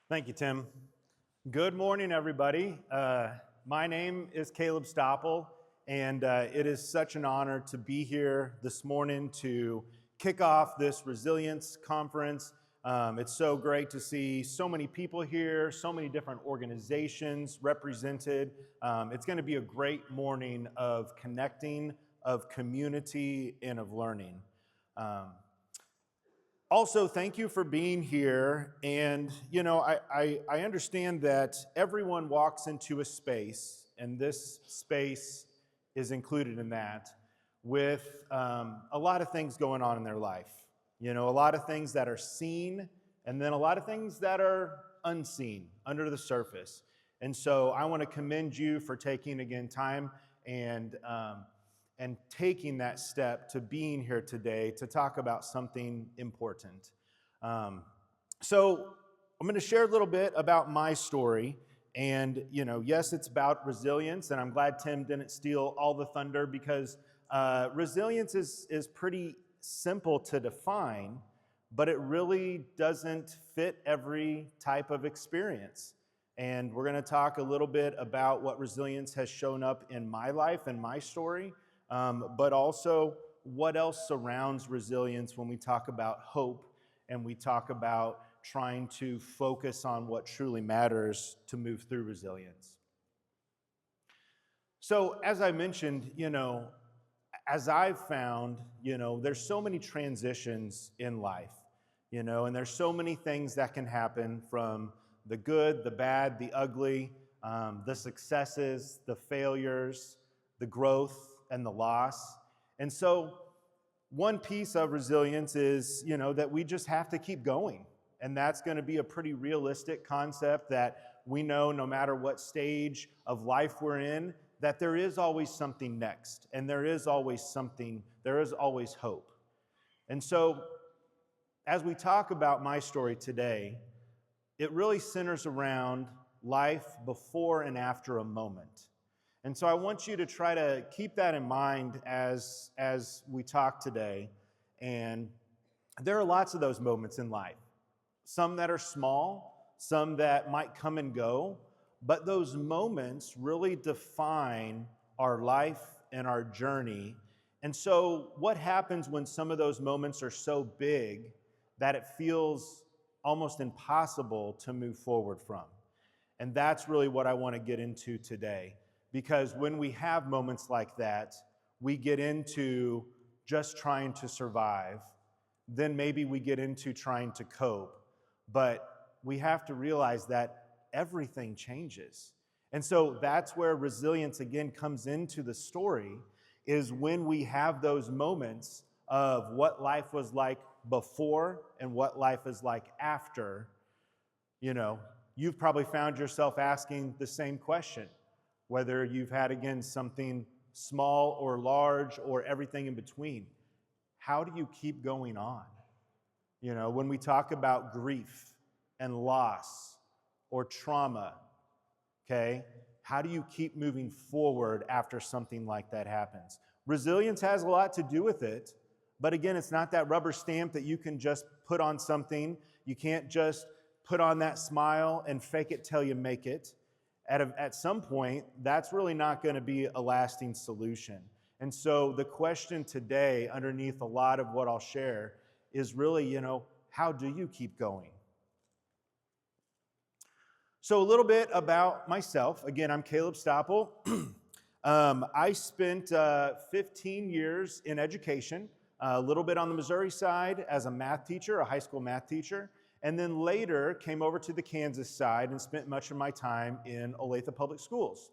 Thank you, Tim. Good morning, everybody. My name is Kaleb Stoppel, and it is such an honor to be here this morning to kick off this Resilience Conference. It's so great to see so many people here, so many different organizations represented. It's going to be a great morning of connecting, of community, and of learning. Also, thank you for being here. And, you know, I understand that everyone walks into a space, and this space is included in that, with a lot of things going on in their life. You know, a lot of things that are seen, and then a lot of things that are unseen, under the surface. And so I want to commend you for taking, again, time and taking that step to being here today to talk about something important. So I'm going to share a little bit about my story. And, you know, yes, it's about resilience, and I'm glad Tim didn't steal all the thunder because resilience is pretty simple to define, but it really doesn't fit every type of experience. And we're going to talk a little bit about what resilience has shown up in my life and my story. But also what else surrounds resilience when we talk about hope and we talk about trying to focus on what truly matters to move through resilience. So as I mentioned, you know, as I've found, you know, there's so many transitions in life, you know, and there's so many things that can happen, from the good, the bad, the ugly, the successes, the failures, the growth, and the loss. And so one piece of resilience is, you know, that we just have to keep going. And that's going to be a pretty realistic concept, that we know no matter what stage of life we're in, that there is always something next, and there is always hope. And so as we talk about my story today, it really centers around life before and after a moment. And so I want you to try to keep that in mind as we talk today. And there are lots of those moments in life, some that are small, some that might come and go, but those moments really define our life and our journey. And so what happens when some of those moments are so big that it feels almost impossible to move forward from? And that's really what I want to get into today. Because when we have moments like that, we get into just trying to survive. Then maybe we get into trying to cope. But we have to realize that everything changes. And so that's where resilience again comes into the story, is when we have those moments of what life was like before and what life is like after. You know, you've probably found yourself asking the same question. Whether you've had, again, something small or large or everything in between. How do you keep going on? You know, when we talk about grief and loss or trauma, okay, how do you keep moving forward after something like that happens? Resilience has a lot to do with it, but again, it's not that rubber stamp that you can just put on something. You can't just put on that smile and fake it till you make it. At some point, that's really not going to be a lasting solution. And so the question today, underneath a lot of what I'll share, is really, you know, how do you keep going? So a little bit about myself. Again, I'm Kaleb Stoppel. I spent 15 years in education, a little bit on the Missouri side as a math teacher, a high school math teacher. And then later came over to the Kansas side and spent much of my time in Olathe Public Schools,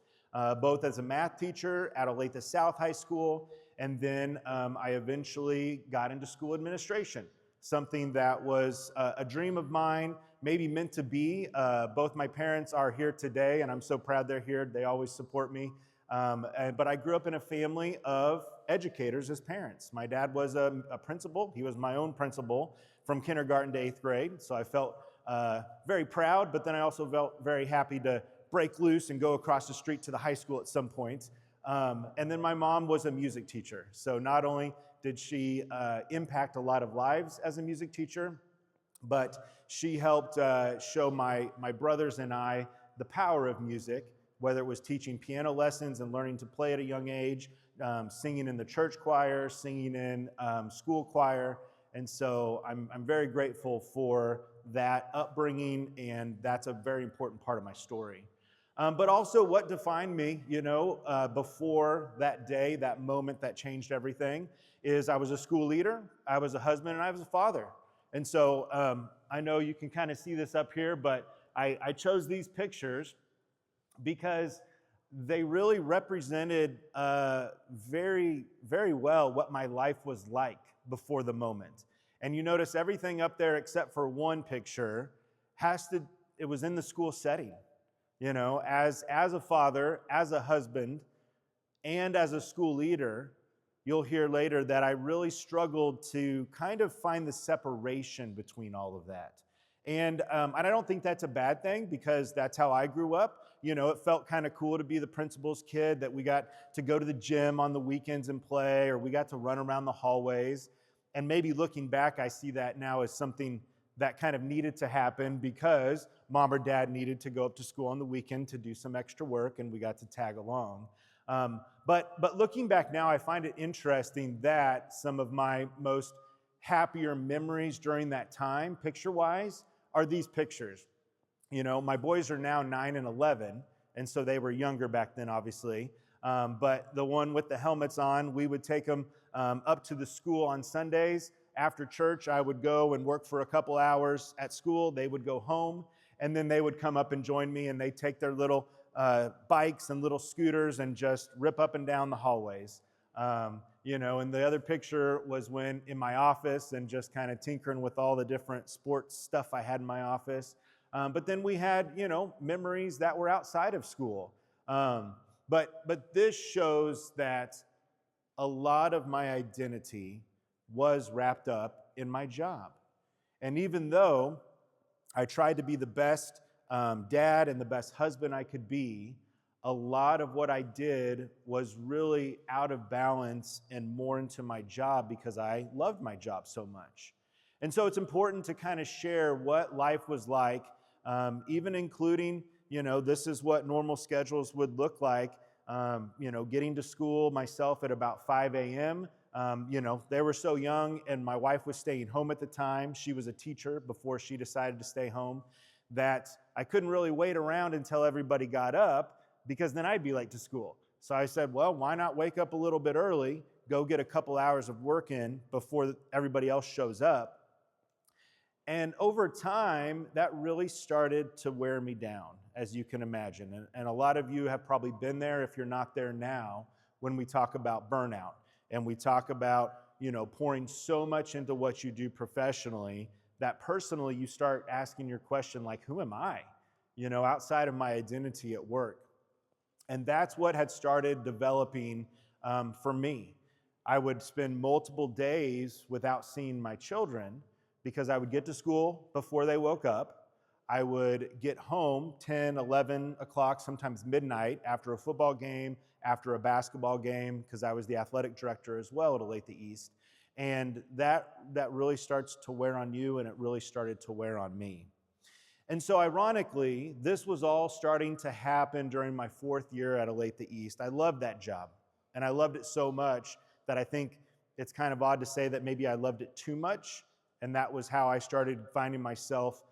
both as a math teacher at Olathe South High School, and then I eventually got into school administration, something that was a dream of mine, maybe meant to be. Both my parents are here today, and I'm so proud they're here. They always support me. But I grew up in a family of educators as parents. My dad was a principal. He was my own principal from kindergarten to 8th grade. So I felt very proud, but then I also felt very happy to break loose and go across the street to the high school at some point. And then my mom was a music teacher. So not only did she impact a lot of lives as a music teacher, but she helped show my brothers and I the power of music, whether it was teaching piano lessons and learning to play at a young age, singing in the church choir, singing in school choir. And so I'm very grateful for that upbringing, and that's a very important part of my story. But also what defined me, before that day, that moment that changed everything, is I was a school leader, I was a husband, and I was a father. And so I know you can kind of see this up here, but I chose these pictures because they really represented very, very well what my life was like before the moment. And you notice everything up there except for one picture it was in the school setting. As a father, as a husband, and as a school leader, you'll hear later that I really struggled to kind of find the separation between all of that. And I don't think that's a bad thing, because that's how I grew up. It felt kind of cool to be the principal's kid, that we got to go to the gym on the weekends and play, or we got to run around the hallways. And maybe looking back, I see that now as something that kind of needed to happen because mom or dad needed to go up to school on the weekend to do some extra work, and we got to tag along. But looking back now, I find it interesting that some of my most happier memories during that time, picture-wise, are these pictures. My boys are now 9 and 11, and so they were younger back then, obviously. But the one with the helmets on, we would take them up to the school on Sundays. After church, I would go and work for a couple hours at school. They would go home, and then they would come up and join me, and they'd take their little bikes and little scooters and just rip up and down the hallways. And the other picture was when in my office and just kind of tinkering with all the different sports stuff I had in my office. But then we had, memories that were outside of school. But this shows that a lot of my identity was wrapped up in my job. And even though I tried to be the best dad and the best husband I could be, a lot of what I did was really out of balance and more into my job because I loved my job so much. And so it's important to kind of share what life was like, even including, this is what normal schedules would look like, getting to school myself at about 5 a.m. They were so young, and my wife was staying home at the time. She was a teacher before she decided to stay home, that I couldn't really wait around until everybody got up, because then I'd be late to school. So I said, well, why not wake up a little bit early, go get a couple hours of work in before everybody else shows up. And over time, that really started to wear me down, as you can imagine. And a lot of you have probably been there, if you're not there now, when we talk about burnout. And we talk about, pouring so much into what you do professionally that personally you start asking your question, like, who am I? Outside of my identity at work. And that's what had started developing for me. I would spend multiple days without seeing my children because I would get to school before they woke up. I would get home 10, 11 o'clock, sometimes midnight, after a football game, after a basketball game, because I was the athletic director as well at Olathe East. And that really starts to wear on you, and it really started to wear on me. And so ironically, this was all starting to happen during my 4th year at Olathe East. I loved that job, and I loved it so much that I think it's kind of odd to say that maybe I loved it too much, and that was how I started finding myself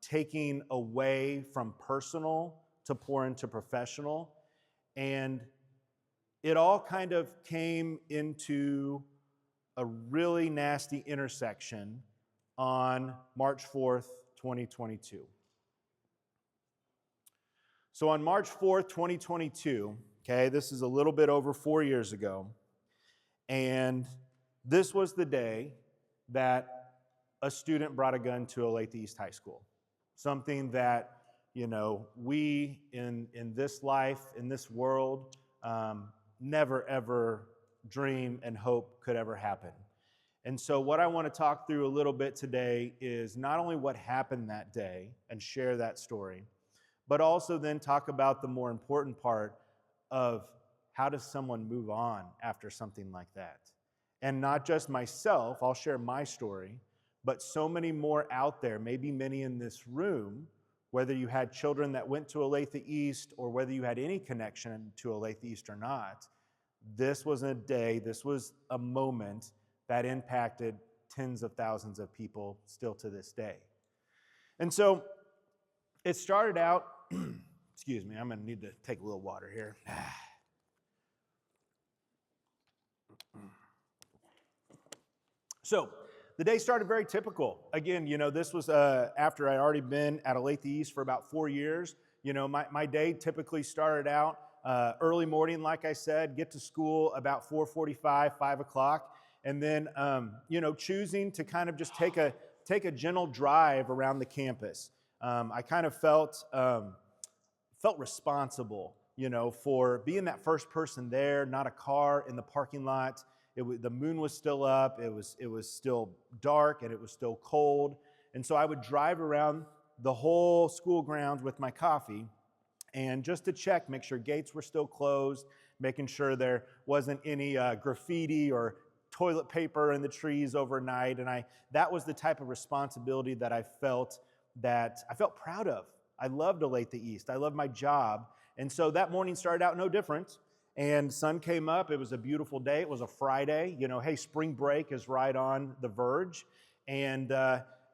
taking away from personal to pour into professional. And it all kind of came into a really nasty intersection on March 4th, 2022. So on March 4th, 2022, this is a little bit over 4 years ago, and this was the day that a student brought a gun to Olathe East High School. Something that, we in this life, in this world, never ever dream and hope could ever happen. And so what I want to talk through a little bit today is not only what happened that day and share that story, but also then talk about the more important part of how does someone move on after something like that. And not just myself, I'll share my story, but so many more out there, maybe many in this room, whether you had children that went to Olathe East or whether you had any connection to Olathe East or not, this was a day, this was a moment that impacted tens of thousands of people still to this day. And so it started out, excuse me, I'm going to need to take a little water here. So the day started very typical. Again, this was after I'd already been at Olathe East for about 4 years. My day typically started out early morning, like I said, get to school about 4:45, 5 o'clock, and then, choosing to kind of just take a gentle drive around the campus. I kind of felt responsible, for being that first person there, not a car in the parking lot. The moon was still up, it was still dark, and it was still cold. And so I would drive around the whole school grounds with my coffee, and just to check, make sure gates were still closed, making sure there wasn't any graffiti or toilet paper in the trees overnight. And that was the type of responsibility that I felt proud of. I loved Olathe East. I loved my job. And so that morning started out no different. And sun came up. It was a beautiful day. It was a Friday. Hey, spring break is right on the verge. And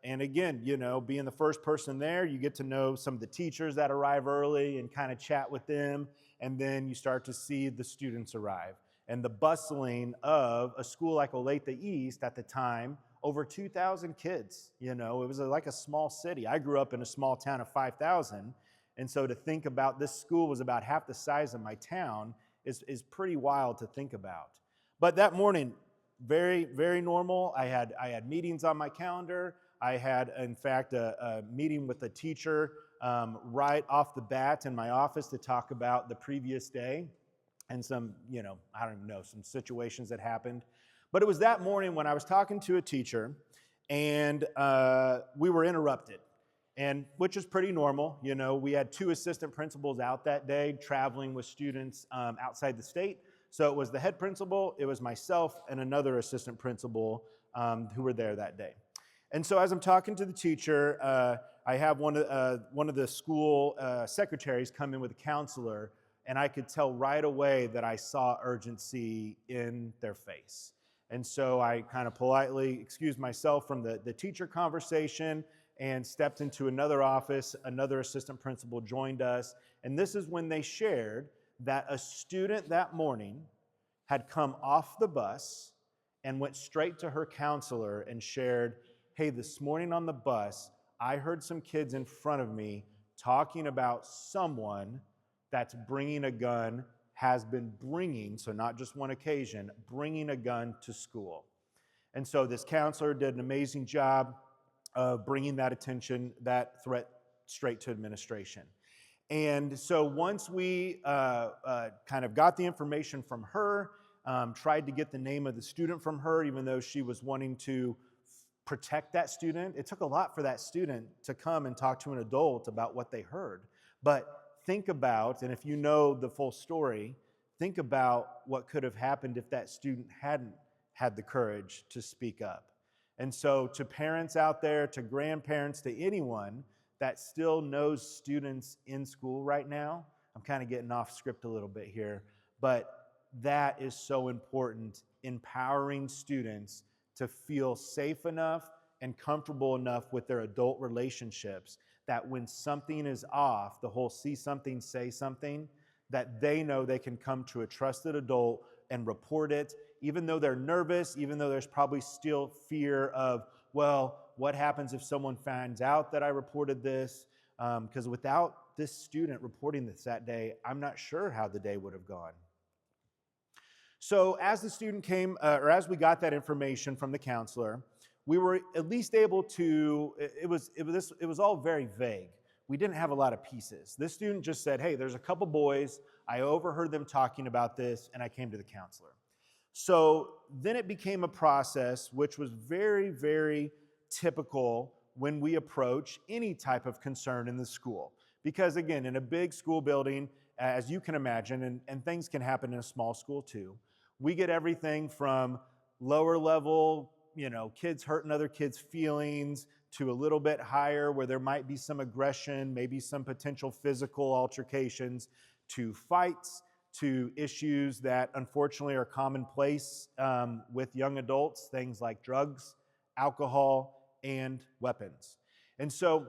again, being the first person there, you get to know some of the teachers that arrive early and kind of chat with them. And then you start to see the students arrive. And the bustling of a school like Olathe East at the time, over 2,000 kids. It was like a small city. I grew up in a small town of 5,000. And so to think about this school was about half the size of my town is pretty wild to think about. But that morning, very, very normal. I had meetings on my calendar. I had, in fact, a meeting with a teacher right off the bat in my office to talk about the previous day and some, I don't even know, some situations that happened. But it was that morning when I was talking to a teacher, and we were interrupted, and which is pretty normal. We had 2 assistant principals out that day traveling with students outside the state. So it was the head principal, it was myself, and another assistant principal who were there that day. And so as I'm talking to the teacher, I have one of the school secretaries come in with a counselor, and I could tell right away that I saw urgency in their face. And so I kind of politely excused myself from the teacher conversation and stepped into another office. Another assistant principal joined us. And this is when they shared that a student that morning had come off the bus and went straight to her counselor and shared, hey, this morning on the bus, I heard some kids in front of me talking about someone that's bringing a gun, has been bringing, so not just one occasion, bringing a gun to school. And so this counselor did an amazing job of bringing that attention, that threat, straight to administration. And so once we kind of got the information from her, tried to get the name of the student from her, even though she was wanting to protect that student. It took a lot for that student to come and talk to an adult about what they heard. But think about, and if you know the full story, think about what could have happened if that student hadn't had the courage to speak up. And so to parents out there, to grandparents, to anyone that still knows students in school right now, I'm kind of getting off script a little bit here, but that is so important, empowering students to feel safe enough and comfortable enough with their adult relationships that when something is off, the whole see something, say something, that they know they can come to a trusted adult and report it, even though they're nervous, even though there's probably still fear of, well, what happens if someone finds out that I reported this? Because without this student reporting this that day, I'm not sure how the day would have gone. So as the student came, or as we got that information from the counselor, we were at least able to, it was all very vague. We didn't have a lot of pieces. This student just said, hey, there's a couple boys, I overheard them talking about this, and I came to the counselor. So then it became a process which was very, very typical when we approach any type of concern in the school. Because again, in a big school building, as you can imagine, and things can happen in a small school too, we get everything from lower level kids hurting other kids' feelings, to a little bit higher where there might be some aggression, maybe some potential physical altercations, to fights, to issues that unfortunately are commonplace with young adults, things like drugs, alcohol, and weapons. And so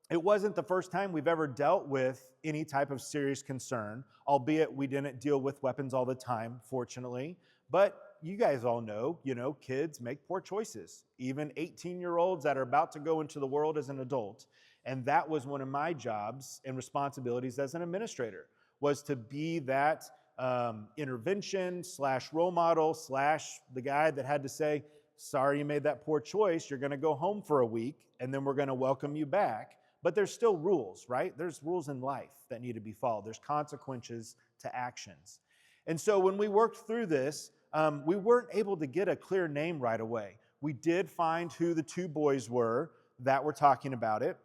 it wasn't the first time we've ever dealt with any type of serious concern, albeit we didn't deal with weapons all the time, fortunately. But you guys all know, kids make poor choices, even 18-year-olds that are about to go into the world as an adult. And that was one of my jobs and responsibilities as an administrator, was to be that intervention / role / the guy that had to say, sorry you made that poor choice, you're gonna go home for a week, and then we're gonna welcome you back. But there's still rules, right? There's rules in life that need to be followed. There's consequences to actions. And so when we worked through this, we weren't able to get a clear name right away. We did find who the two boys were that were talking about it.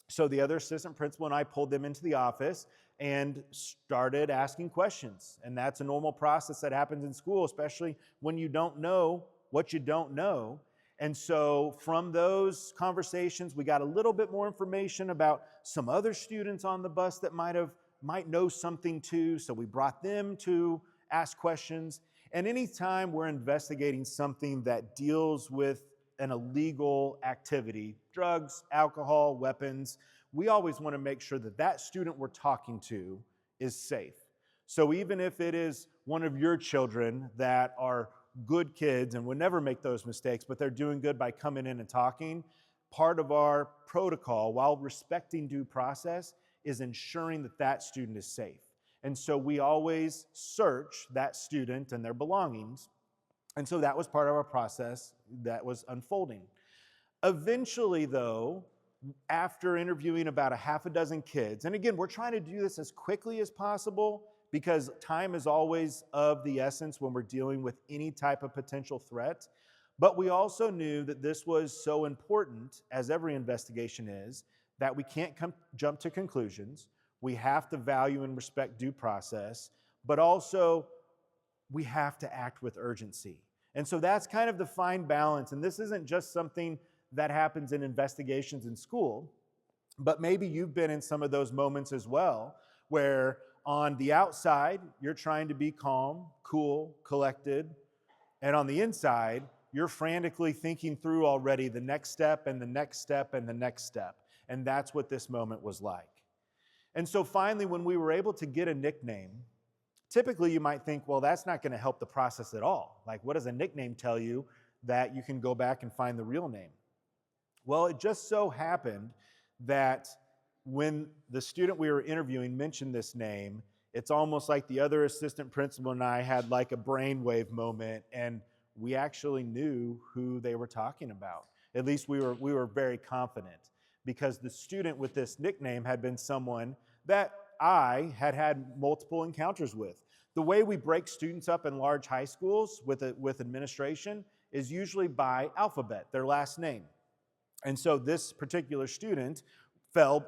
So the other assistant principal and I pulled them into the office and started asking questions. And that's a normal process that happens in school, especially when you don't know what you don't know. And so from those conversations, we got a little bit more information about some other students on the bus that might know something too. So we brought them to ask questions. And anytime we're investigating something that deals with an illegal activity, drugs, alcohol, weapons, we always want to make sure that that student we're talking to is safe. So even if it is one of your children that are good kids and would never make those mistakes, but they're doing good by coming in and talking, part of our protocol, while respecting due process, is ensuring that that student is safe. And so we always search that student and their belongings. And so that was part of our process that was unfolding. Eventually, though, after interviewing about a half a dozen kids, and again, we're trying to do this as quickly as possible because time is always of the essence when we're dealing with any type of potential threat. But we also knew that this was so important, as every investigation is, that we can't jump to conclusions. We have to value and respect due process, but also we have to act with urgency. And so that's kind of the fine balance. And this isn't just something that happens in investigations in school, but maybe you've been in some of those moments as well, where on the outside, you're trying to be calm, cool, collected, and on the inside, you're frantically thinking through already the next step and the next step and the next step. And that's what this moment was like. And so finally, when we were able to get a nickname, typically you might think, well, that's not going to help the process at all. Like, what does a nickname tell you that you can go back and find the real name? Well, it just so happened that when the student we were interviewing mentioned this name, it's almost like the other assistant principal and I had like a brainwave moment, and we actually knew who they were talking about. At least we were very confident, because the student with this nickname had been someone that I had multiple encounters with. The way we break students up in large high schools with administration is usually by alphabet, their last name. And so this particular student fell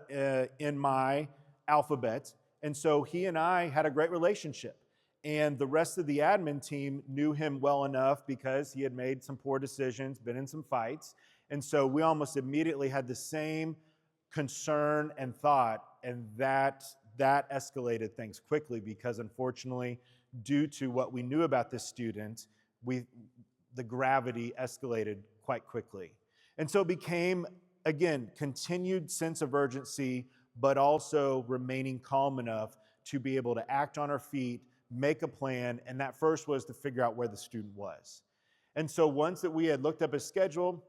in my alphabet, and so he and I had a great relationship. And the rest of the admin team knew him well enough because he had made some poor decisions, been in some fights, and so we almost immediately had the same concern and thought, and that escalated things quickly, because unfortunately, due to what we knew about this student, the gravity escalated quite quickly. And so it became, again, continued sense of urgency, but also remaining calm enough to be able to act on our feet, make a plan, and that first was to figure out where the student was. And so once that we had looked up his schedule,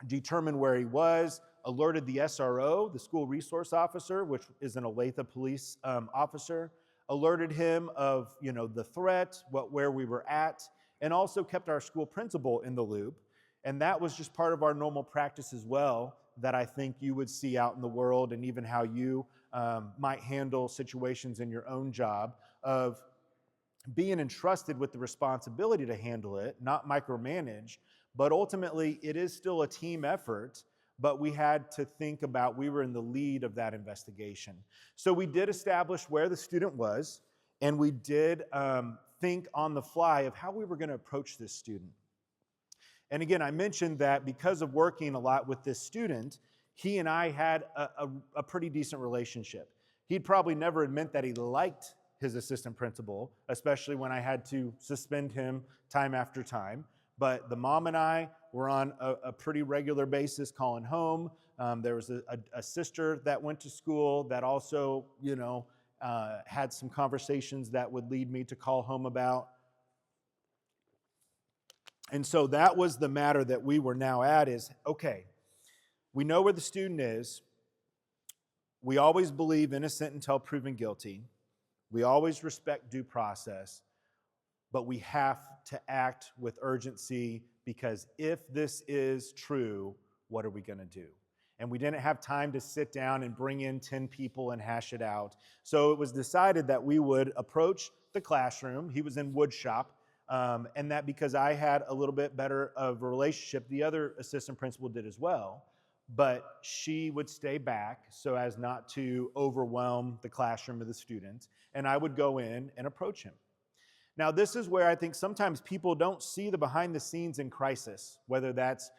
determined where he was, alerted the SRO, the school resource officer, which is an Olathe police officer, alerted him of the threat, where we were at, and also kept our school principal in the loop. And that was just part of our normal practice as well, that I think you would see out in the world, and even how you might handle situations in your own job, of being entrusted with the responsibility to handle it, not micromanage. But ultimately, it is still a team effort, but we had to think about, we were in the lead of that investigation. So we did establish where the student was, and we did think on the fly of how we were going to approach this student. And again, I mentioned that because of working a lot with this student, he and I had a pretty decent relationship. He'd probably never admit that he liked his assistant principal, especially when I had to suspend him time after time. But the mom and I were on a pretty regular basis calling home. There was a sister that went to school that also, had some conversations that would lead me to call home about. And so that was the matter that we were now at is, okay, we know where the student is. We always believe innocent until proven guilty. We always respect due process, but we have to act with urgency because if this is true, what are we going to do? And we didn't have time to sit down and bring in 10 people and hash it out. So it was decided that we would approach the classroom. He was in wood shop, and that because I had a little bit better of a relationship, the other assistant principal did as well. But she would stay back so as not to overwhelm the classroom of the students, and I would go in and approach him. Now, this is where I think sometimes people don't see the behind the scenes in crisis, whether that's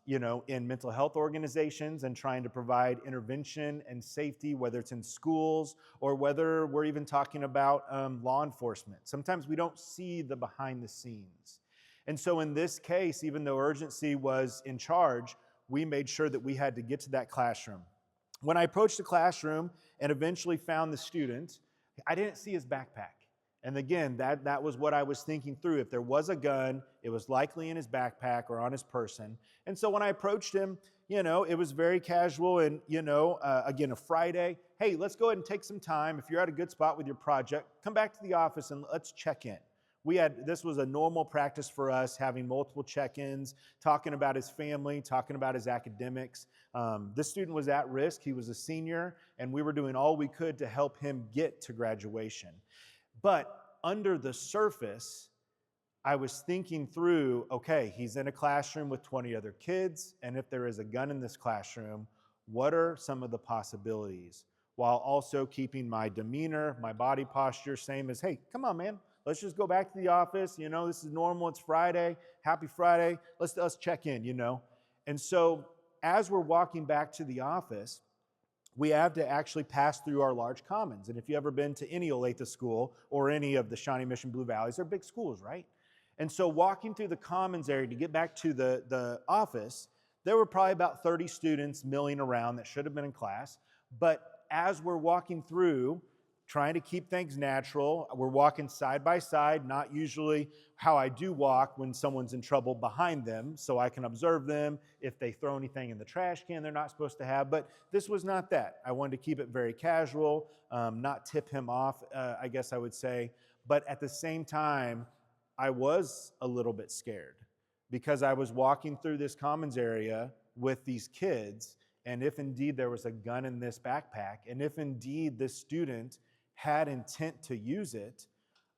in mental health organizations and trying to provide intervention and safety, whether it's in schools or whether we're even talking about law enforcement. Sometimes we don't see the behind the scenes. And so in this case, even though urgency was in charge, we made sure that we had to get to that classroom. When I approached the classroom and eventually found the student, I didn't see his backpack. And again, that was what I was thinking through. If there was a gun, it was likely in his backpack or on his person. And so when I approached him, it was very casual and, again, a Friday. Hey, let's go ahead and take some time. If you're at a good spot with your project, come back to the office and let's check in. This was a normal practice for us, having multiple check-ins, talking about his family, talking about his academics. This student was at risk. He was a senior, and we were doing all we could to help him get to graduation. But under the surface, I was thinking through, okay, he's in a classroom with 20 other kids, and if there is a gun in this classroom, what are some of the possibilities? While also keeping my demeanor, my body posture, same as, hey, come on, man. Let's just go back to the office. This is normal. It's Friday. Happy Friday. Let's check in, And so as we're walking back to the office, we have to actually pass through our large commons. And if you've ever been to any Olathe school or any of the Shawnee Mission Blue Valleys, they're big schools, right? And so walking through the commons area to get back to the office, there were probably about 30 students milling around that should have been in class. But as we're walking through, trying to keep things natural. We're walking side by side, not usually how I do walk when someone's in trouble behind them, so I can observe them if they throw anything in the trash can they're not supposed to have. But this was not that. I wanted to keep it very casual, not tip him off, I guess I would say. But at the same time, I was a little bit scared because I was walking through this commons area with these kids, and if indeed there was a gun in this backpack, and if indeed this student had intent to use it,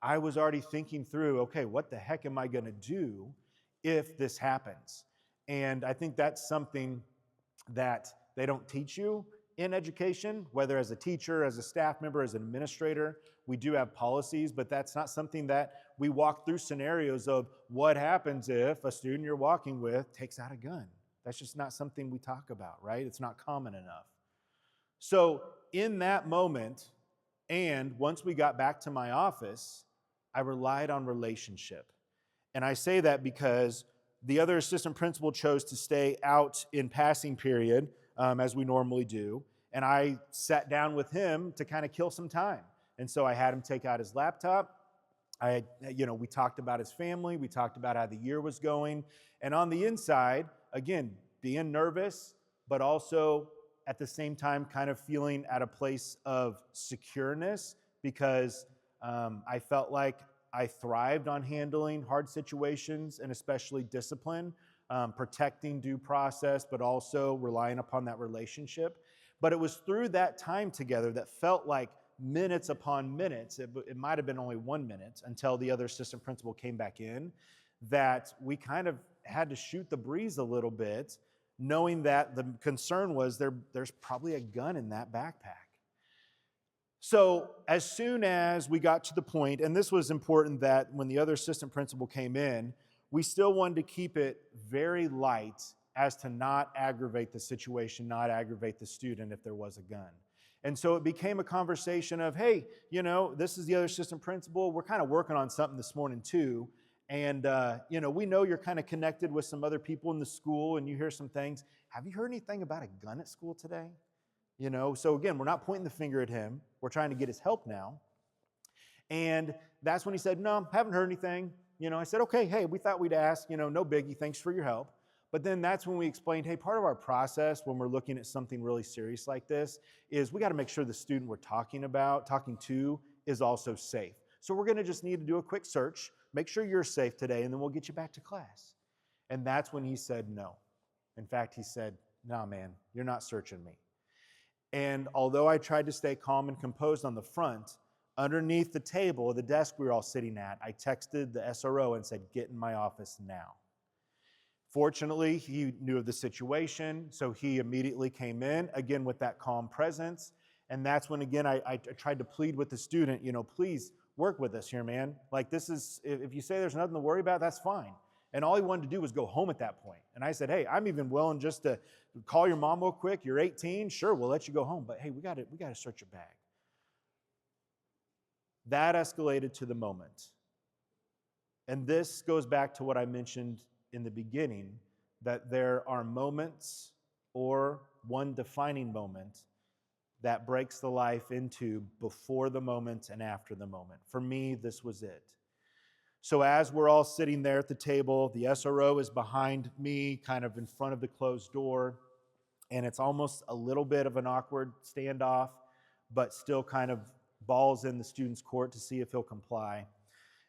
I was already thinking through, okay, what the heck am I going to do if this happens? And I think that's something that they don't teach you in education, whether as a teacher, as a staff member, as an administrator. We do have policies, but that's not something that we walk through scenarios of what happens if a student you're walking with takes out a gun. That's just not something we talk about, right? It's not common enough. So in that moment, and once we got back to my office, I relied on relationship. And I say that because the other assistant principal chose to stay out in passing period, as we normally do. And I sat down with him to kind of kill some time. And so I had him take out his laptop. We talked about his family. We talked about how the year was going. And on the inside, again, being nervous, but also at the same time kind of feeling at a place of secureness because I felt like I thrived on handling hard situations and especially discipline, protecting due process, but also relying upon that relationship. But it was through that time together that felt like minutes upon minutes, it might have been only 1 minute until the other assistant principal came back in, that we kind of had to shoot the breeze a little bit, knowing that the concern was there's probably a gun in that backpack. So as soon as we got to the point, and this was important that when the other assistant principal came in, we still wanted to keep it very light as to not aggravate the situation, not aggravate the student if there was a gun. And so it became a conversation of, hey, this is the other assistant principal. We're kind of working on something this morning too. And, we know you're kind of connected with some other people in the school and you hear some things. Have you heard anything about a gun at school today? So again, we're not pointing the finger at him. We're trying to get his help now. And that's when he said, no, haven't heard anything. I said, okay, hey, we thought we'd ask, no biggie, thanks for your help. But then that's when we explained, hey, part of our process when we're looking at something really serious like this is we got to make sure the student we're talking to is also safe. So we're going to just need to do a quick search, make sure you're safe today, and then we'll get you back to class. And that's when he said no. In fact, he said, nah, man, you're not searching me. And although I tried to stay calm and composed on the front, underneath the table, the desk we were all sitting at, I texted the SRO and said, get in my office now. Fortunately, he knew of the situation, so he immediately came in, again with that calm presence. And that's when, again, I tried to plead with the student, please work with us here, man. Like this is, if you say there's nothing to worry about, that's fine. And all he wanted to do was go home at that point. And I said, hey, I'm even willing just to call your mom real quick. You're 18, sure, we'll let you go home. But hey, we got to search your bag. That escalated to the moment. And this goes back to what I mentioned in the beginning, that there are moments or one defining moment that breaks the life into before the moment and after the moment. For me, this was it. So as we're all sitting there at the table, the SRO is behind me, kind of in front of the closed door, and it's almost a little bit of an awkward standoff, but still kind of balls in the student's court to see if he'll comply.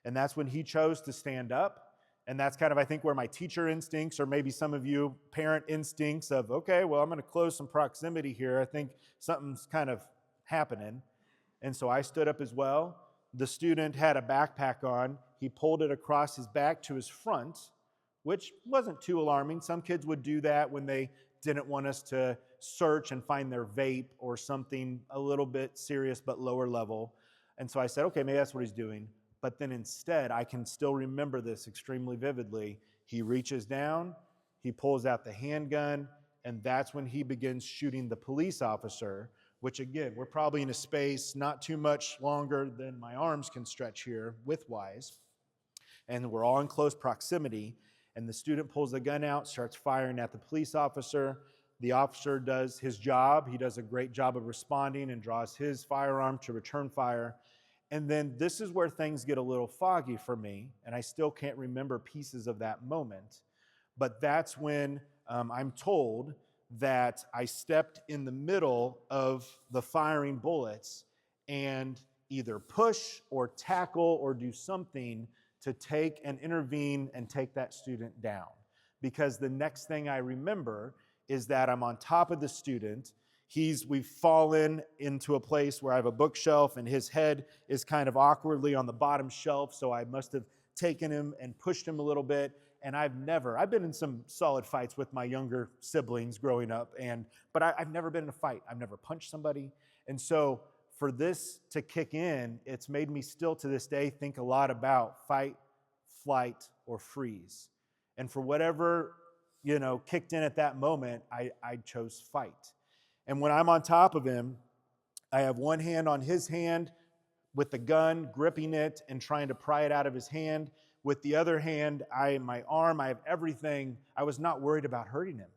And that's when he chose to stand up. And that's kind of, I think, where my teacher instincts, or maybe some of you parent instincts of, okay, well, I'm going to close some proximity here. I think something's kind of happening. And so I stood up as well. The student had a backpack on. He pulled it across his back to his front, which wasn't too alarming. Some kids would do that when they didn't want us to search and find their vape or something a little bit serious but lower level. And so I said, okay, maybe that's what he's doing. But then instead, I can still remember this extremely vividly. He reaches down, he pulls out the handgun, and that's when he begins shooting the police officer, which again, we're probably in a space not too much longer than my arms can stretch here widthwise. And we're all in close proximity. And the student pulls the gun out, starts firing at the police officer. The officer does his job. He does a great job of responding and draws his firearm to return fire. And then this is where things get a little foggy for me, and I still can't remember pieces of that moment. But that's when I'm told that I stepped in the middle of the firing bullets and either push or tackle or do something to take and intervene and take that student down. Because the next thing I remember is that I'm on top of the student. We've fallen into a place where I have a bookshelf and his head is kind of awkwardly on the bottom shelf, so I must have taken him and pushed him a little bit. And I've been in some solid fights with my younger siblings growing up, but I've never been in a fight. I've never punched somebody. And so for this to kick in, it's made me still to this day think a lot about fight, flight, or freeze. And for whatever, kicked in at that moment, I chose fight. And when I'm on top of him, I have one hand on his hand with the gun, gripping it and trying to pry it out of his hand. With the other hand, my arm, I have everything. I was not worried about hurting him.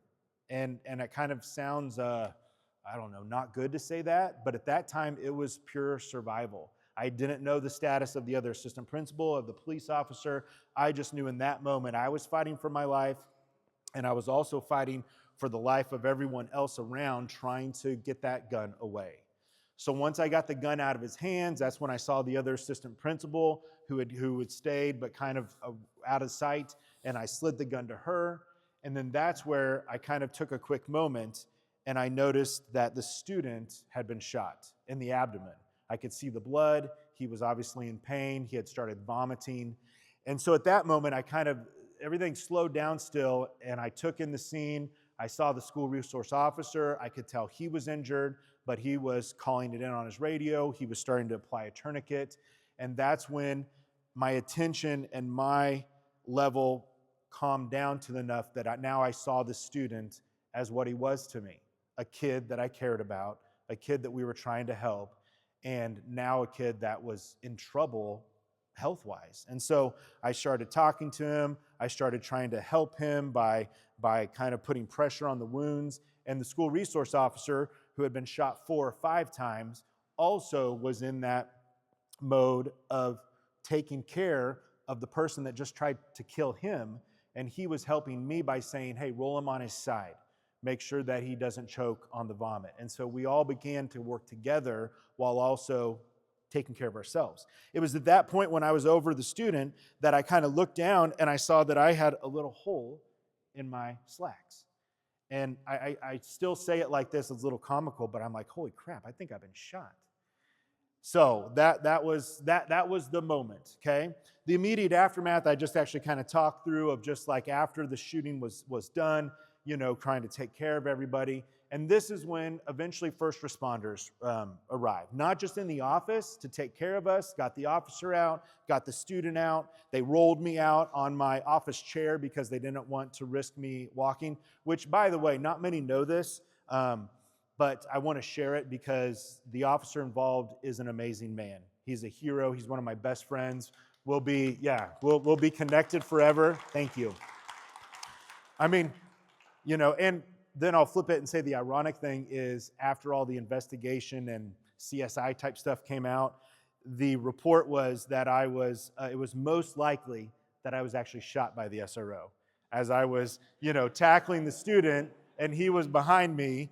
And it kind of sounds, not good to say that, but at that time, it was pure survival. I didn't know the status of the other assistant principal, of the police officer. I just knew in that moment I was fighting for my life, and I was also fighting for the life of everyone else around, trying to get that gun away. So once I got the gun out of his hands, that's when I saw the other assistant principal who had stayed but kind of out of sight, and I slid the gun to her. And then that's where I kind of took a quick moment, and I noticed that the student had been shot in the abdomen. I could see the blood. He was obviously in pain. He had started vomiting. And so at that moment, everything slowed down still, and I took in the scene. I saw the school resource officer. I could tell he was injured, but he was calling it in on his radio. He was starting to apply a tourniquet. And that's when my attention and my level calmed down to enough that now I saw the student as what he was to me, a kid that I cared about, a kid that we were trying to help, and now a kid that was in trouble health-wise. And so I started talking to him. I started trying to help him by kind of putting pressure on the wounds. And the school resource officer, who had been shot 4 or 5 times, also was in that mode of taking care of the person that just tried to kill him. And he was helping me by saying, hey, roll him on his side. Make sure that he doesn't choke on the vomit. And so we all began to work together while also taking care of ourselves. It was at that point when I was over the student that I kind of looked down and I saw that I had a little hole in my slacks. And I still say it like this, it's a little comical, but I'm like, holy crap, I think I've been shot. So that was the moment, okay? The immediate aftermath, I just actually kind of talked through of just like after the shooting was done, trying to take care of everybody. And this is when eventually first responders arrived, not just in the office to take care of us, got the officer out, got the student out. They rolled me out on my office chair because they didn't want to risk me walking, which, by the way, not many know this, but I want to share it because the officer involved is an amazing man. He's a hero. He's one of my best friends. We'll be connected forever. Thank you. I mean, and then I'll flip it and say the ironic thing is after all the investigation and CSI type stuff came out, the report was that it was most likely that I was actually shot by the SRO as I was, tackling the student and he was behind me,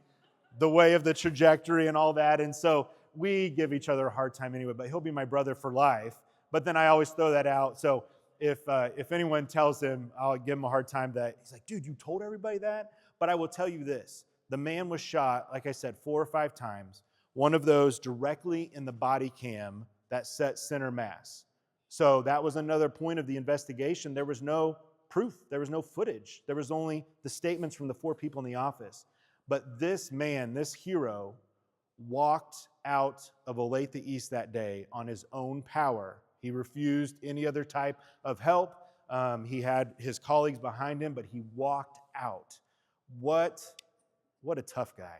the way of the trajectory and all that. And so we give each other a hard time anyway, but he'll be my brother for life. But then I always throw that out. So if anyone tells him, I'll give him a hard time that he's like, dude, you told everybody that? But I will tell you this, the man was shot, like I said, 4 or 5 times, one of those directly in the body cam that set center mass. So that was another point of the investigation. There was no proof. There was no footage. There was only the statements from the 4 people in the office. But this man, this hero, walked out of Olathe East that day on his own power. He refused any other type of help. He had his colleagues behind him, but he walked out. What a tough guy.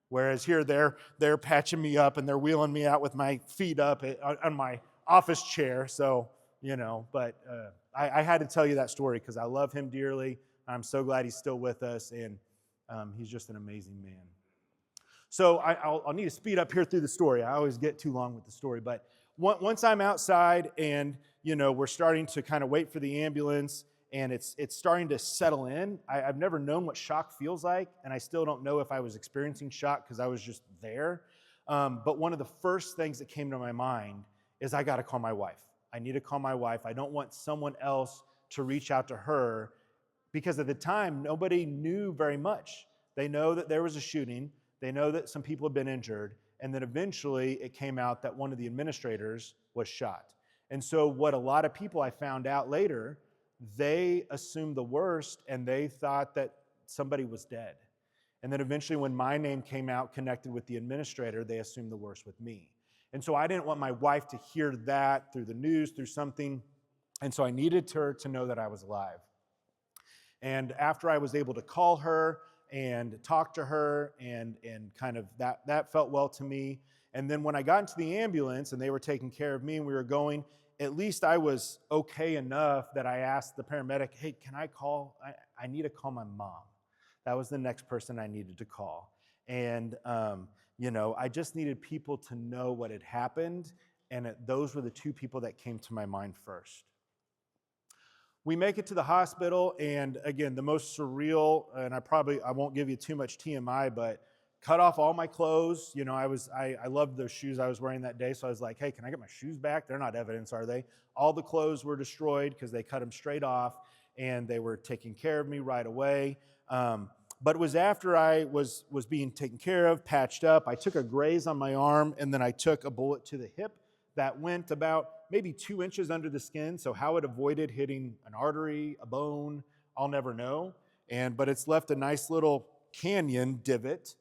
Whereas here they're patching me up and they're wheeling me out with my feet up on my office chair. So, but I had to tell you that story because I love him dearly. I'm so glad he's still with us, and he's just an amazing man. So I'll need to speed up here through the story. I always get too long with the story, but once I'm outside and, we're starting to kind of wait for the ambulance and it's starting to settle in, I've never known what shock feels like, and I still don't know if I was experiencing shock because I was just there. But one of the first things that came to my mind is I got to call my wife. I need to call my wife. I don't want someone else to reach out to her because at the time, nobody knew very much. They know that there was a shooting. They know that some people have been injured. And then eventually it came out that one of the administrators was shot. And so what a lot of people I found out later, they assumed the worst and they thought that somebody was dead. And then eventually when my name came out connected with the administrator, they assumed the worst with me. And so I didn't want my wife to hear that through the news, through something. And so I needed her to know that I was alive. And after I was able to call her and talk to her and kind of that felt well to me. And then when I got into the ambulance and they were taking care of me and we were going, at least I was okay enough that I asked the paramedic, hey, can I call? I need to call my mom. That was the next person I needed to call. And, I just needed people to know what had happened. And those were the 2 people that came to my mind first. We make it to the hospital, and again, the most surreal, and I won't give you too much TMI, but cut off all my clothes. I loved those shoes I was wearing that day, so I was like, hey, can I get my shoes back? They're not evidence, are they? All the clothes were destroyed because they cut them straight off, and they were taking care of me right away. But it was after I was being taken care of, patched up, I took a graze on my arm, and then I took a bullet to the hip that went about maybe 2 inches under the skin. So how it avoided hitting an artery, a bone, I'll never know. But it's left a nice little canyon divot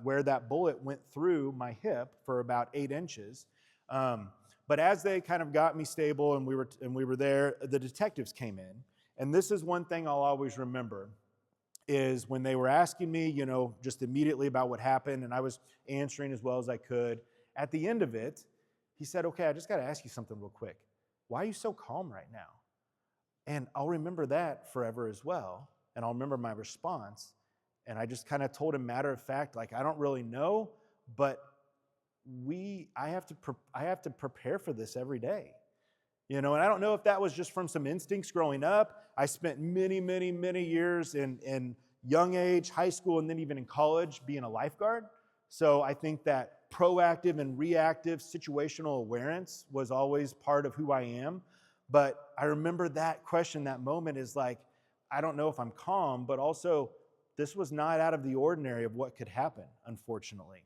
where that bullet went through my hip for about 8 inches. But as they kind of got me stable and we were there, the detectives came in And this is one thing I'll always remember, is when they were asking me, just immediately about what happened, and I was answering as well as I could. At the end of it, he said, okay, I just got to ask you something real quick. Why are you so calm right now? And I'll remember that forever as well. And I'll remember my response. And I just kind of told him matter of fact, like, I don't really know, but I have to prepare for this every day. And I don't know if that was just from some instincts growing up. I spent many, many, many years in young age, high school, and then even in college being a lifeguard. So I think that proactive and reactive situational awareness was always part of who I am. But I remember that question, that moment is like, I don't know if I'm calm, but also this was not out of the ordinary of what could happen, unfortunately.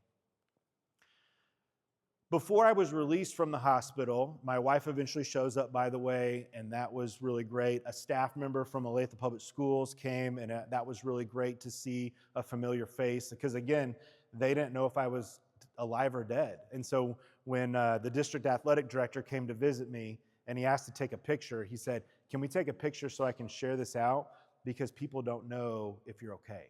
Before I was released from the hospital, my wife eventually shows up, by the way, and that was really great. A staff member from Olathe Public Schools came, and that was really great to see a familiar face, because again, they didn't know if I was alive or dead. And so when the district athletic director came to visit me and he asked to take a picture, he said, can we take a picture so I can share this out? Because people don't know if you're okay.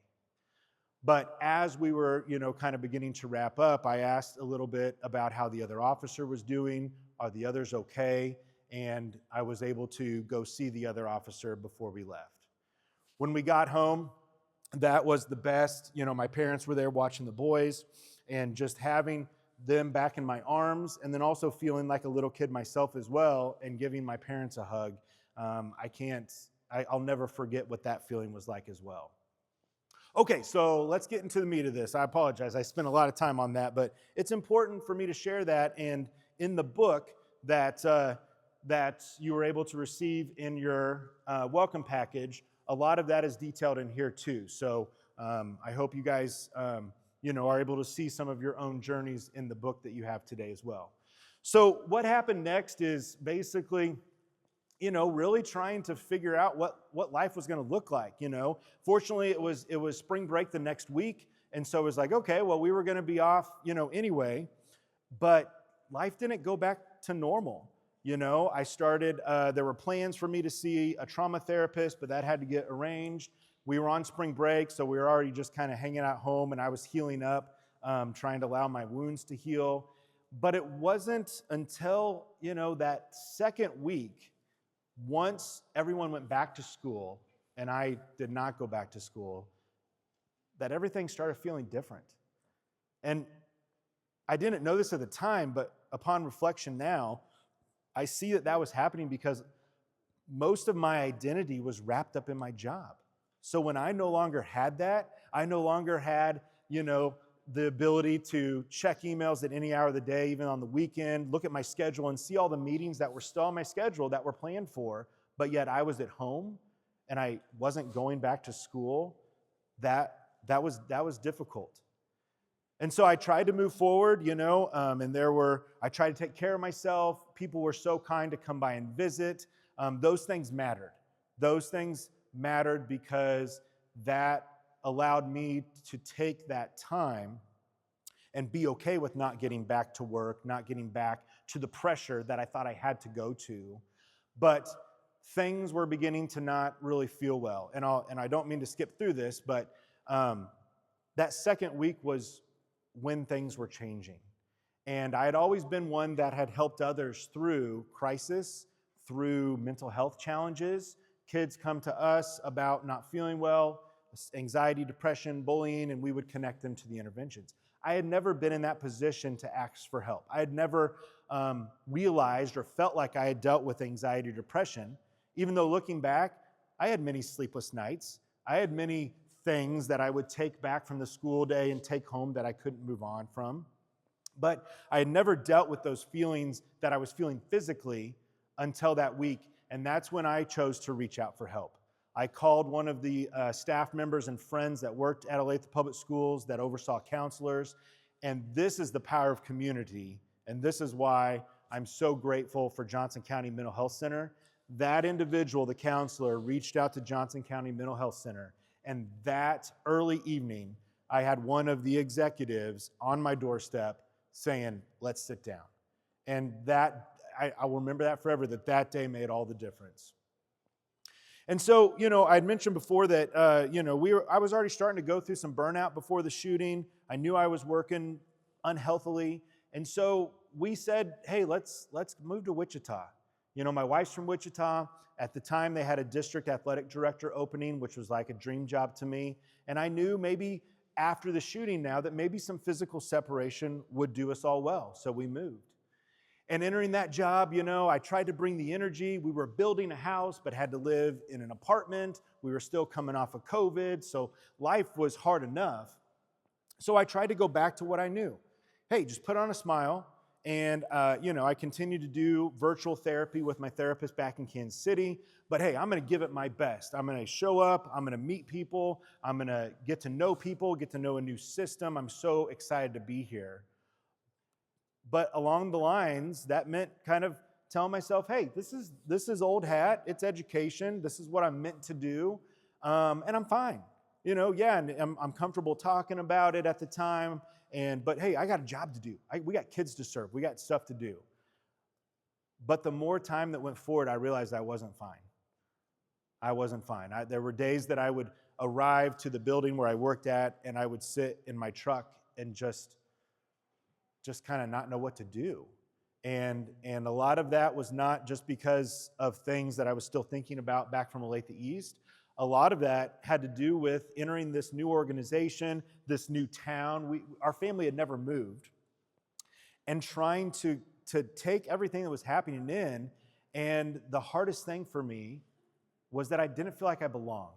But as we were, kind of beginning to wrap up, I asked a little bit about how the other officer was doing. Are the others okay? And I was able to go see the other officer before we left. When we got home, that was the best. My parents were there watching the boys, and just having them back in my arms, and then also feeling like a little kid myself as well, and giving my parents a hug. I'll never forget what that feeling was like as well. Okay, so let's get into the meat of this. I apologize, I spent a lot of time on that, but it's important for me to share that. And in the book that you were able to receive in your welcome package, a lot of that is detailed in here too. So I hope you guys are able to see some of your own journeys in the book that you have today as well. So what happened next is basically, really trying to figure out what life was going to look like. Fortunately, it was spring break the next week, and so it was like, okay, well, we were going to be off, anyway, but life didn't go back to normal. I started. There were plans for me to see a trauma therapist, but that had to get arranged. We were on spring break, so we were already just kind of hanging out home, and I was healing up, trying to allow my wounds to heal. But it wasn't until that second week, once everyone went back to school, and I did not go back to school, that everything started feeling different. And I didn't know this at the time, but upon reflection now, I see that was happening because most of my identity was wrapped up in my job. So when I no longer had that, I no longer had, the ability to check emails at any hour of the day, even on the weekend, look at my schedule and see all the meetings that were still on my schedule that were planned for, but yet I was at home and I wasn't going back to school. That was difficult. And so I tried to move forward, and I tried to take care of myself. People were so kind to come by and visit. Those things mattered. Those things mattered because that allowed me to take that time and be okay with not getting back to work, not getting back to the pressure that I thought I had to go to. But things were beginning to not really feel well. And I don't mean to skip through this, but that second week was when things were changing. And I had always been one that had helped others through crisis, through mental health challenges. Kids come to us about not feeling well, anxiety, depression, bullying, and we would connect them to the interventions. I had never been in that position to ask for help. I had never realized or felt like I had dealt with anxiety or depression, even though looking back, I had many sleepless nights. I had many things that I would take back from the school day and take home that I couldn't move on from. But I had never dealt with those feelings that I was feeling physically until that week, and that's when I chose to reach out for help. I called one of the staff members and friends that worked at Olathe Public Schools that oversaw counselors, and this is the power of community, and this is why I'm so grateful for Johnson County Mental Health Center. That individual, the counselor, reached out to Johnson County Mental Health Center, and that early evening, I had one of the executives on my doorstep saying, let's sit down. And that, I will remember that forever, that day made all the difference. And so, I'd mentioned before that, I was already starting to go through some burnout before the shooting. I knew I was working unhealthily. And so we said, hey, let's move to Wichita. My wife's from Wichita. At the time, they had a district athletic director opening, which was like a dream job to me. And I knew maybe after the shooting now that maybe some physical separation would do us all well. So we moved. And entering that job, I tried to bring the energy. We were building a house, but had to live in an apartment. We were still coming off of COVID, so life was hard enough. So I tried to go back to what I knew. Hey, just put on a smile. And, I continued to do virtual therapy with my therapist back in Kansas City. But hey, I'm going to give it my best. I'm going to show up. I'm going to meet people. I'm going to get to know people, get to know a new system. I'm so excited to be here. But along the lines, that meant kind of telling myself, hey, this is old hat. It's education. This is what I'm meant to do. And I'm fine. And I'm comfortable talking about it at the time. But hey, I got a job to do. We got kids to serve. We got stuff to do. But the more time that went forward, I realized I wasn't fine. I wasn't fine. There were days that I would arrive to the building where I worked at, and I would sit in my truck and just kind of not know what to do. And a lot of that was not just because of things that I was still thinking about back from Olathe East. A lot of that had to do with entering this new organization, this new town. Our family had never moved. And trying to take everything that was happening in, and the hardest thing for me was that I didn't feel like I belonged.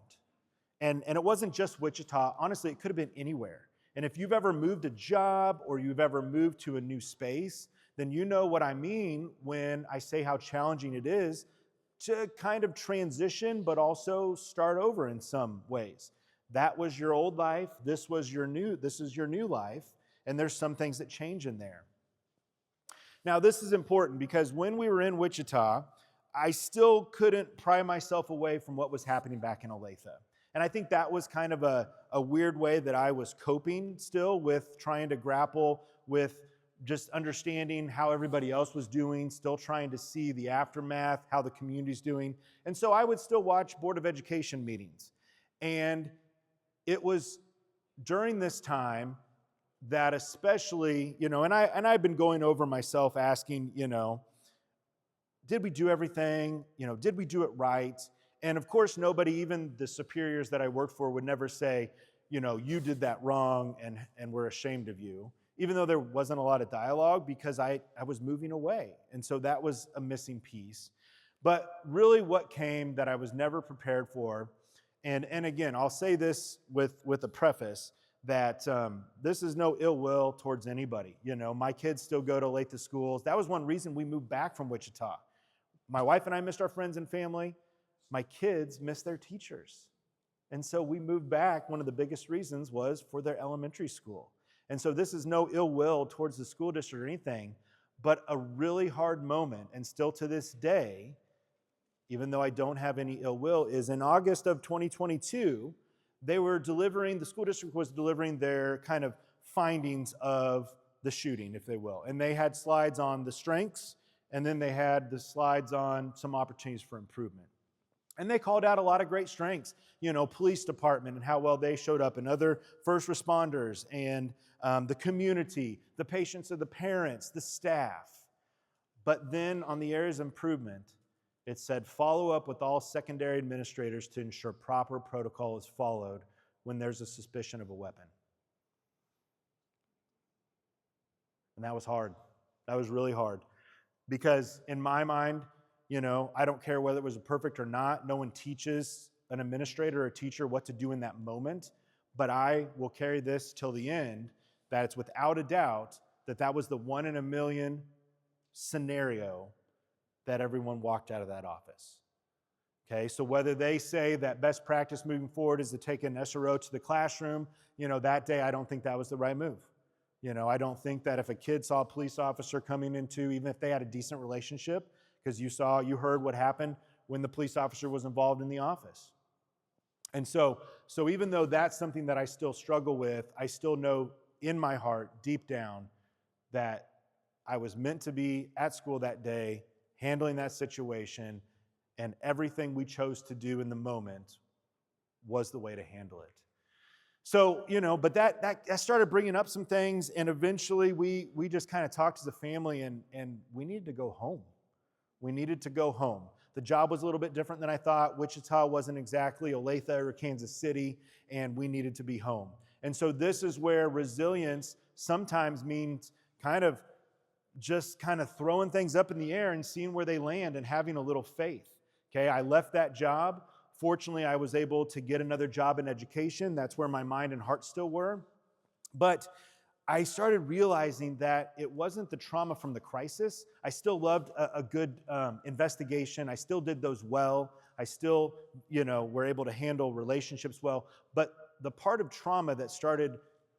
And it wasn't just Wichita. Honestly, it could have been anywhere. And if you've ever moved a job or you've ever moved to a new space, then you know what I mean when I say how challenging it is to kind of transition, but also start over in some ways. That was your old life. This is your new life. And there's some things that change in there. Now, this is important because when we were in Wichita, I still couldn't pry myself away from what was happening back in Olathe. And I think that was kind of a weird way that I was coping still with trying to grapple with just understanding how everybody else was doing, still trying to see the aftermath, how the community's doing. And so I would still watch Board of Education meetings. And it was during this time that especially, and I've been going over myself asking, did we do everything? Did we do it right? And of course, nobody, even the superiors that I worked for, would never say, you did that wrong and we're ashamed of you, even though there wasn't a lot of dialogue because I was moving away. And so that was a missing piece. But really what came that I was never prepared for, and again, I'll say this with a preface, that this is no ill will towards anybody. My kids still go to Olathe schools. That was one reason we moved back from Wichita. My wife and I missed our friends and family. My kids missed their teachers. And so we moved back. One of the biggest reasons was for their elementary school. And so this is no ill will towards the school district or anything, but a really hard moment. And still to this day, even though I don't have any ill will, is in August of 2022, the school district was delivering their kind of findings of the shooting, if they will. And they had slides on the strengths, and then they had the slides on some opportunities for improvement. And they called out a lot of great strengths, police department and how well they showed up, and other first responders, and the community, the patients of the parents, the staff. But then on the areas of improvement, it said, follow up with all secondary administrators to ensure proper protocol is followed when there's a suspicion of a weapon. And that was hard. That was really hard. Because in my mind, I don't care whether it was perfect or not. No one teaches an administrator or a teacher what to do in that moment. But I will carry this till the end, that it's without a doubt that was the 1 in a million scenario that everyone walked out of that office. Okay, so whether they say that best practice moving forward is to take an SRO to the classroom, that day I don't think that was the right move. I don't think that if a kid saw a police officer coming into, even if they had a decent relationship, because you heard what happened when the police officer was involved in the office. And so even though that's something that I still struggle with, I still know in my heart, deep down, that I was meant to be at school that day, handling that situation, And everything we chose to do in the moment was the way to handle it. So, but that started bringing up some things, and eventually we just kind of talked as a family, and we needed to go home. We needed to go home. The job was a little bit different than I thought. Wichita wasn't exactly Olathe or Kansas City, and we needed to be home. And so this is where resilience sometimes means kind of throwing things up in the air and seeing where they land and having a little faith. Okay, I left that job. Fortunately, I was able to get another job in education. That's where my mind and heart still were. But I started realizing that it wasn't the trauma from the crisis. I still loved a good investigation. I still did those well. I still, were able to handle relationships well. But the part of trauma that started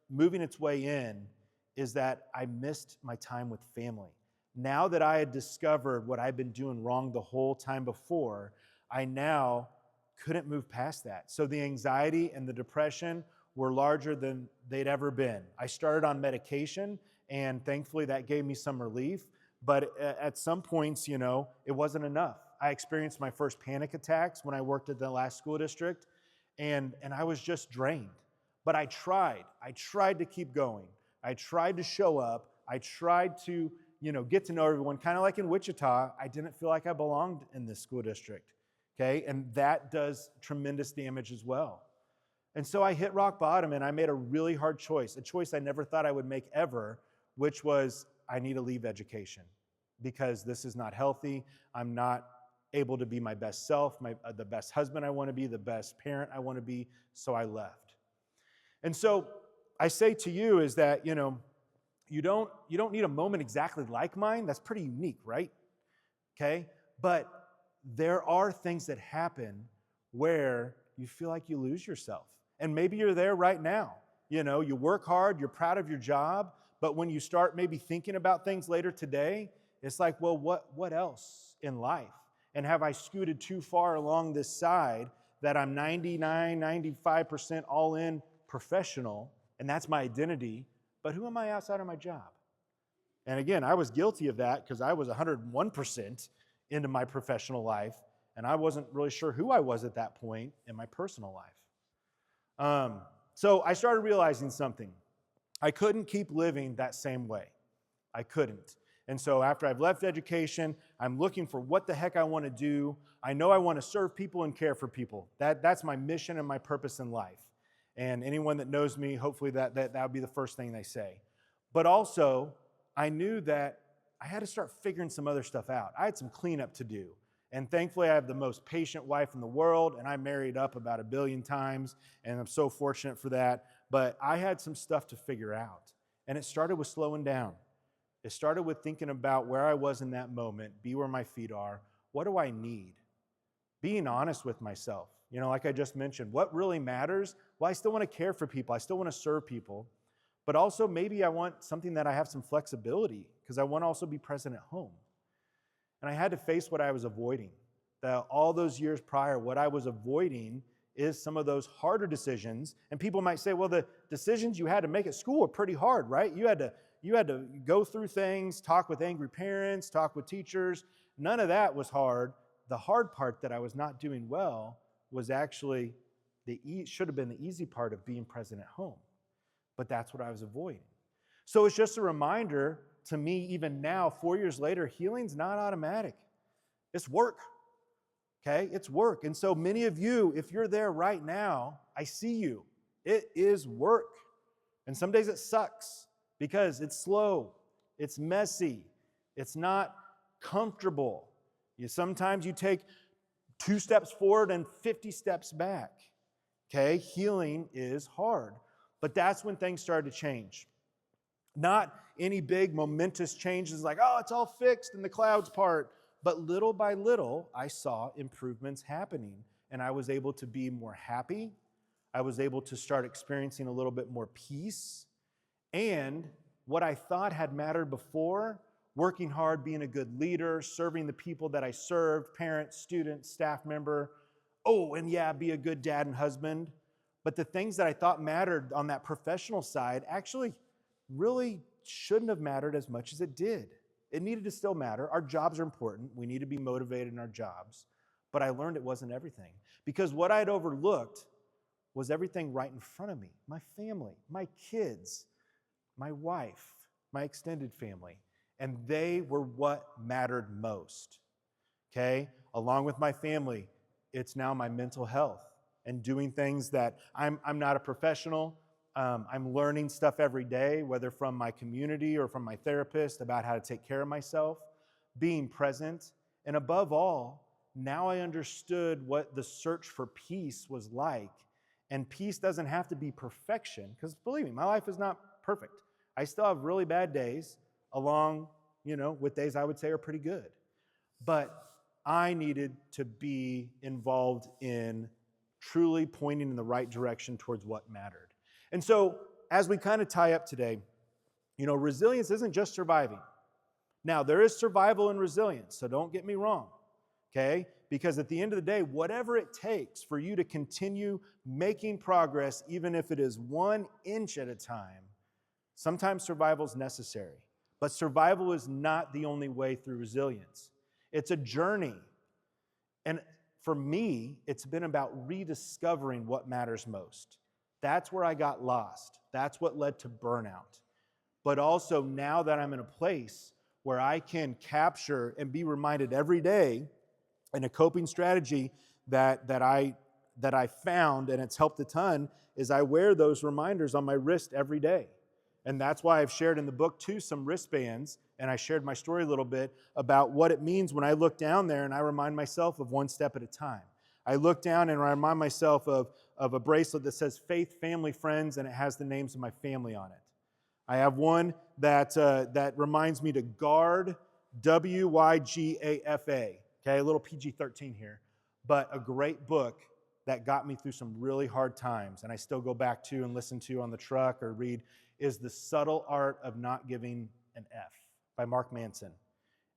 moving its way in is that I missed my time with family. Now that I had discovered what I'd been doing wrong the whole time before, I now couldn't move past that. So the anxiety and the depression were larger than they'd ever been. I started on medication, and thankfully that gave me some relief. But at some points, it wasn't enough. I experienced my first panic attacks when I worked at the last school district, and I was just drained. But I tried to keep going. I tried to show up. I tried to, get to know everyone. Kind of like in Wichita, I didn't feel like I belonged in this school district. Okay, and that does tremendous damage as well. And so I hit rock bottom, and I made a really hard choice, a choice I never thought I would make ever, which was I need to leave education because this is not healthy. I'm not able to be my best self, the best husband I want to be, the best parent I want to be, so I left. And so I say to you is that, you don't need a moment exactly like mine. That's pretty unique, right? Okay, but there are things that happen where you feel like you lose yourself. And maybe you're there right now. You work hard, you're proud of your job, but when you start maybe thinking about things later today, it's like, well, what else in life? And have I scooted too far along this side that I'm 99, 95% all in professional, and that's my identity, but who am I outside of my job? And again, I was guilty of that because I was 101% into my professional life, and I wasn't really sure who I was at that point in my personal life. So I started realizing something. I couldn't keep living that same way. I couldn't. And so after I've left education, I'm looking for what the heck I want to do. I know I want to serve people and care for people. That's my mission and my purpose in life. And anyone that knows me, hopefully that would be the first thing they say. But also, I knew that I had to start figuring some other stuff out. I had some cleanup to do. And thankfully, I have the most patient wife in the world, and I married up about 1 billion times, and I'm so fortunate for that. But I had some stuff to figure out. And it started with slowing down. It started with thinking about where I was in that moment, be where my feet are. What do I need? Being honest with myself. Like I just mentioned, what really matters? Well, I still want to care for people. I still want to serve people. But also maybe I want something that I have some flexibility because I want to also be present at home. And I had to face what I was avoiding. All those years prior, what I was avoiding is some of those harder decisions. And people might say, well, the decisions you had to make at school were pretty hard, right? You had to go through things, talk with angry parents, talk with teachers. None of that was hard. The hard part that I was not doing well was actually should have been the easy part of being present at home. But that's what I was avoiding. So it's just a reminder to me, even now, 4 years later, healing's not automatic. It's work. Okay? It's work. And so many of you, if you're there right now, I see you. It is work. And some days it sucks because it's slow, it's messy, it's not comfortable. Sometimes you take 2 steps forward and 50 steps back. Okay? Healing is hard. But that's when things started to change. Not any big momentous changes like, oh, it's all fixed and the clouds part. But little by little, I saw improvements happening. And I was able to be more happy. I was able to start experiencing a little bit more peace. And what I thought had mattered before, working hard, being a good leader, serving the people that I served, parents, students, staff member. Oh, and yeah, be a good dad and husband. But the things that I thought mattered on that professional side actually really shouldn't have mattered as much as it did. It needed to still matter. Our jobs are important. We need to be motivated in our jobs. but I learned it wasn't everything. Because what I'd overlooked was everything right in front of me. My family, my kids, my wife, my extended family. And they were what mattered most. Okay? Along with my family, it's now my mental health and doing things that I'm not a professional. I'm learning stuff every day, whether from my community or from my therapist about how to take care of myself, being present. And above all, now I understood what the search for peace was like. And peace doesn't have to be perfection, because believe me, my life is not perfect. I still have really bad days along, with days I would say are pretty good. But I needed to be involved in truly pointing in the right direction towards what mattered. And so as we kind of tie up today, resilience isn't just surviving. Now, there is survival and resilience, so don't get me wrong, okay? Because at the end of the day, whatever it takes for you to continue making progress, even if it is 1 inch at a time, sometimes survival is necessary. But survival is not the only way through resilience. It's a journey. And for me, it's been about rediscovering what matters most. That's where I got lost. That's what led to burnout. But also now that I'm in a place where I can capture and be reminded every day, and a coping strategy that I found, and it's helped a ton, is I wear those reminders on my wrist every day. And that's why I've shared in the book too some wristbands, and I shared my story a little bit about what it means when I look down there and I remind myself of 1 step at a time. I look down and I remind myself of a bracelet that says faith, family, friends, and it has the names of my family on it. I have one that reminds me to guard, WYGAFA. Okay, a little PG-13 here, but a great book that got me through some really hard times, and I still go back to and listen to on the truck or read, is The Subtle Art of Not Giving an F by Mark Manson.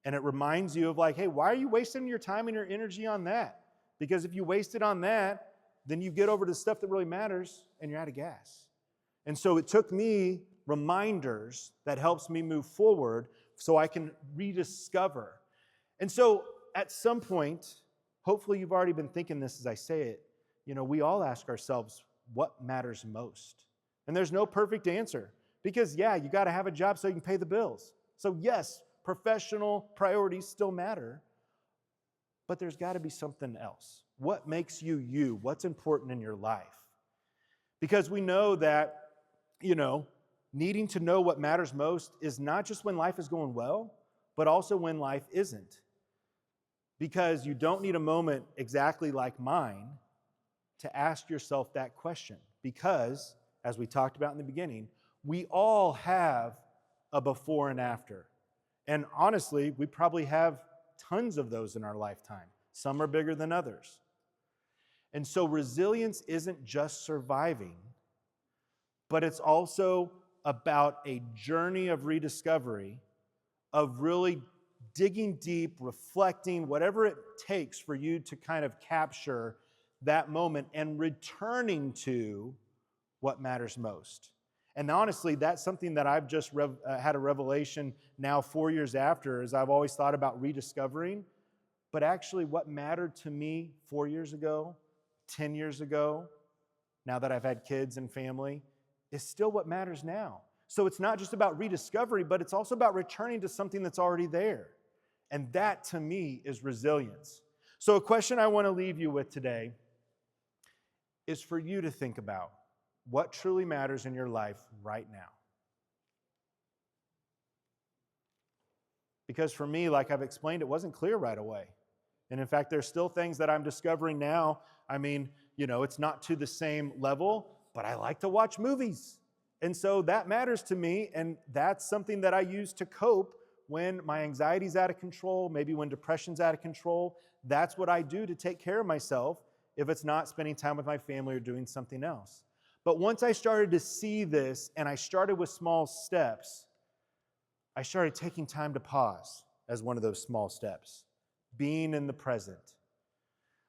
And it reminds you of hey, why are you wasting your time and your energy on that? Because if you waste it on that, then you get over to the stuff that really matters and you're out of gas. And so it took me reminders that helps me move forward so I can rediscover. And so at some point, hopefully you've already been thinking this as I say it, we all ask ourselves, what matters most? And there's no perfect answer because, you got to have a job so you can pay the bills. So yes, professional priorities still matter, but there's got to be something else. What makes you you? What's important in your life? Because we know that, needing to know what matters most is not just when life is going well, but also when life isn't. Because you don't need a moment exactly like mine to ask yourself that question. Because, as we talked about in the beginning, we all have a before and after. And honestly, we probably have tons of those in our lifetime. Some are bigger than others. And so resilience isn't just surviving, but it's also about a journey of rediscovery, of really digging deep, reflecting, whatever it takes for you to kind of capture that moment and returning to what matters most. And honestly, that's something that I've just had a revelation now 4 years after, as I've always thought about rediscovering. But actually what mattered to me 4 years ago, 10 years ago, now that I've had kids and family, is still what matters now. So it's not just about rediscovery, but it's also about returning to something that's already there. And that, to me, is resilience. So a question I want to leave you with today is for you to think about what truly matters in your life right now. Because for me, like I've explained, it wasn't clear right away. And in fact, there's still things that I'm discovering now. I mean, it's not to the same level, but I like to watch movies. And so that matters to me, and that's something that I use to cope when my anxiety's out of control, maybe when depression's out of control. That's what I do to take care of myself if it's not spending time with my family or doing something else. But once I started to see this, and I started with small steps, I started taking time to pause as one of those small steps, being in the present.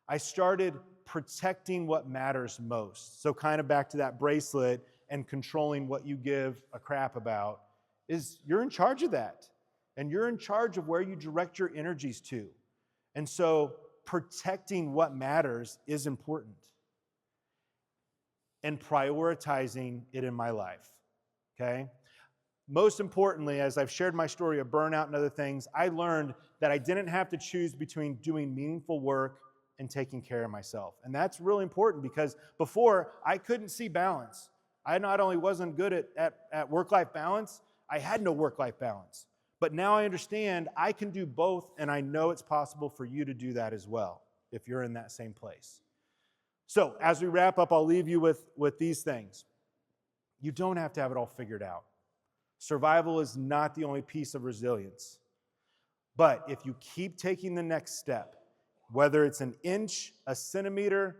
I started protecting what matters most. So kind of back to that bracelet and controlling what you give a crap about, is you're in charge of that. And you're in charge of where you direct your energies to. And so protecting what matters is important and prioritizing it in my life, okay? Most importantly, as I've shared my story of burnout and other things, I learned that I didn't have to choose between doing meaningful work and taking care of myself. And that's really important because before, I couldn't see balance. I not only wasn't good at work-life balance, I had no work-life balance. But now I understand I can do both, and I know it's possible for you to do that as well if you're in that same place. So as we wrap up, I'll leave you with these things. You don't have to have it all figured out. Survival is not the only piece of resilience. But if you keep taking the next step, whether it's an inch, a centimeter,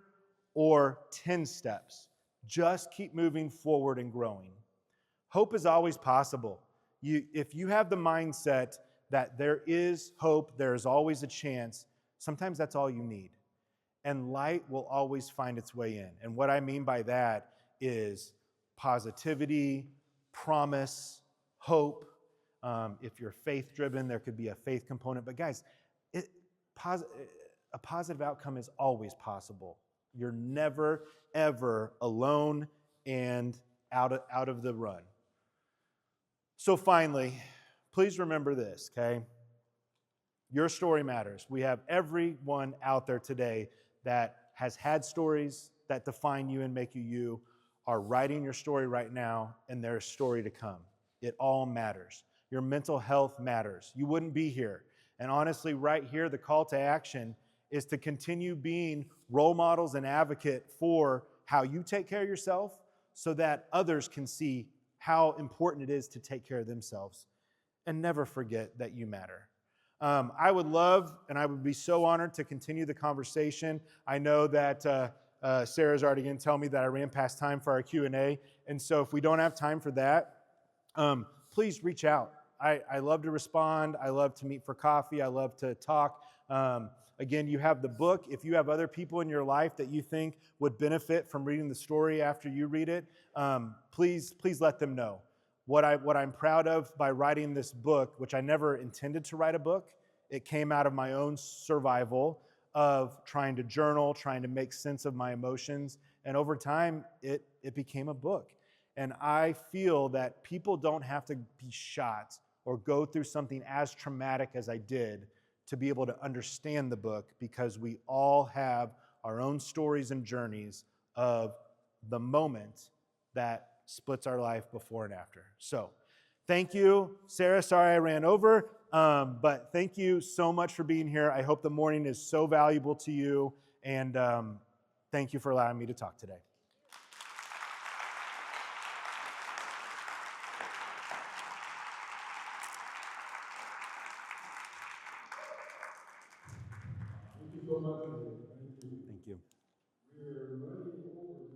or 10 steps, just keep moving forward and growing. Hope is always possible. If you have the mindset that there is hope, there is always a chance, sometimes that's all you need. And light will always find its way in. And what I mean by that is positivity, promise, hope. If you're faith-driven, there could be a faith component. But guys, a positive outcome is always possible. You're never, ever alone and out of the run. So finally, please remember this, okay? Your story matters. We have everyone out there today that has had stories that define you and make you you, are writing your story right now, and there's a story to come. It all matters. Your mental health matters. You wouldn't be here. And honestly, right here, the call to action is to continue being role models and advocate for how you take care of yourself so that others can see how important it is to take care of themselves. And never forget that you matter. I would love, and I would be so honored to continue the conversation. I know that Sarah's already going to tell me that I ran past time for our Q&A. And so if we don't have time for that, please reach out. I love to respond. I love to meet for coffee. I love to talk. Again, you have the book. If you have other people in your life that you think would benefit from reading the story after you read it, please let them know. What I'm proud of by writing this book, which I never intended to write a book, it came out of my own survival of trying to journal, trying to make sense of my emotions, and over time, it became a book. And I feel that people don't have to be shot or go through something as traumatic as I did to be able to understand the book, because we all have our own stories and journeys of the moment that splits our life before and after. So thank you, Sarah. Sorry I ran over, but thank you so much for being here. I hope the morning is so valuable to you, and thank you for allowing me to talk today. Thank you so much, Kaleb. Thank you. Thank you. We're running over